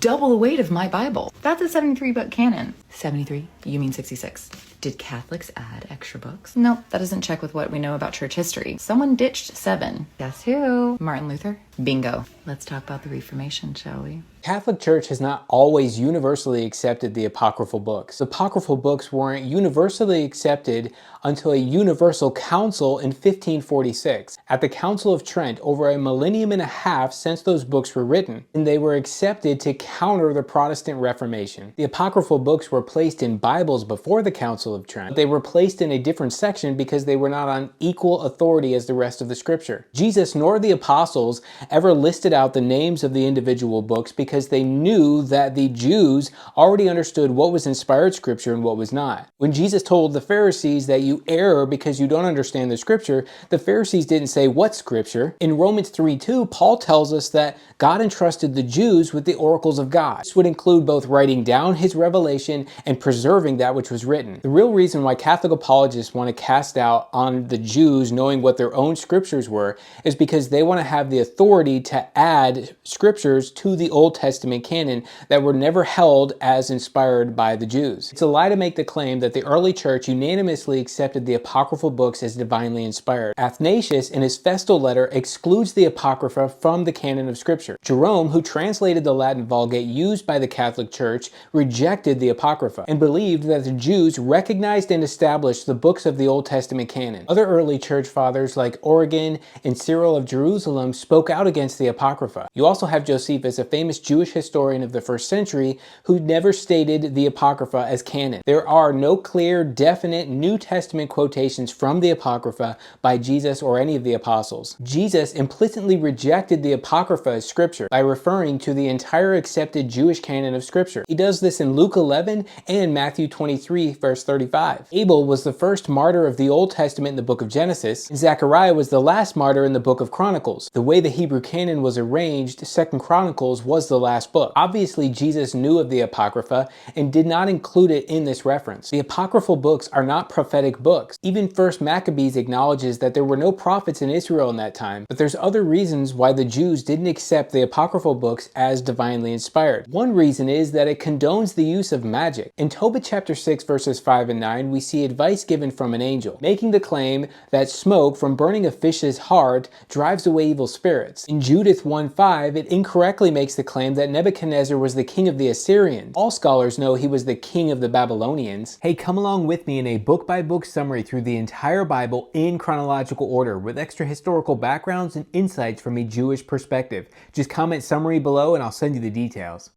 double the weight of my Bible. That's a 73 book canon. 73? You mean 66. Did Catholics add extra books? Nope, that doesn't check with what we know about church history. Someone ditched 7. Guess who? Martin Luther? Bingo. Let's talk about the Reformation, shall we? Catholic Church has not always universally accepted the apocryphal books. The apocryphal books weren't universally accepted until a universal council in 1546. At the Council of Trent, over a millennium and a half since those books were written, and they were accepted to counter the Protestant Reformation. The apocryphal books were placed in Bibles before the Council of Trent. They were placed in a different section because they were not on equal authority as the rest of the scripture. Jesus nor the apostles ever listed out the names of the individual books because they knew that the Jews already understood what was inspired scripture and what was not. When Jesus told the Pharisees that you err because you don't understand the scripture, the Pharisees didn't say what scripture. In Romans 3:2, Paul tells us that God entrusted the Jews with the oracles of God. This would include both writing down his revelation and preserving that which was written. The real reason why Catholic apologists want to cast out on the Jews knowing what their own scriptures were is because they want to have the authority to add scriptures to the Old Testament canon that were never held as inspired by the Jews. It's a lie to make the claim that the early church unanimously accepted the apocryphal books as divinely inspired. Athanasius, in his Festal letter, excludes the Apocrypha from the canon of scripture. Jerome, who translated the Latin Vulgate used by the Catholic Church, rejected the Apocrypha and believed that the Jews recognized and established the books of the Old Testament canon. Other early church fathers like Origen and Cyril of Jerusalem spoke out against the Apocrypha. You also have Josephus, a famous Jewish historian of the 1st century, who never stated the Apocrypha as canon. There are no clear, definite New Testament quotations from the Apocrypha by Jesus or any of the apostles. Jesus implicitly rejected the Apocrypha as scripture by referring to the entire accepted Jewish canon of scripture. He does this in Luke 11 and Matthew 23, verse 35. Abel was the first martyr of the Old Testament in the book of Genesis, and Zechariah was the last martyr in the book of Chronicles. The way the Hebrew canon was arranged, 2nd Chronicles was the last book. Obviously, Jesus knew of the Apocrypha and did not include it in this reference. The apocryphal books are not prophetic books. Even 1st Maccabees acknowledges that there were no prophets in Israel in that time, but there's other reasons why the Jews didn't accept the apocryphal books as divinely inspired. One reason is that it condones the use of magic. In Tobit chapter 6 verses 5 and 9, we see advice given from an angel, making the claim that smoke from burning a fish's heart drives away evil spirits. In Judith 1:5, it incorrectly makes the claim that Nebuchadnezzar was the king of the Assyrians. All scholars know he was the king of the Babylonians. Hey, come along with me in a book-by-book summary through the entire Bible in chronological order with extra historical backgrounds and insights from a Jewish perspective. Just comment summary below and I'll send you the details.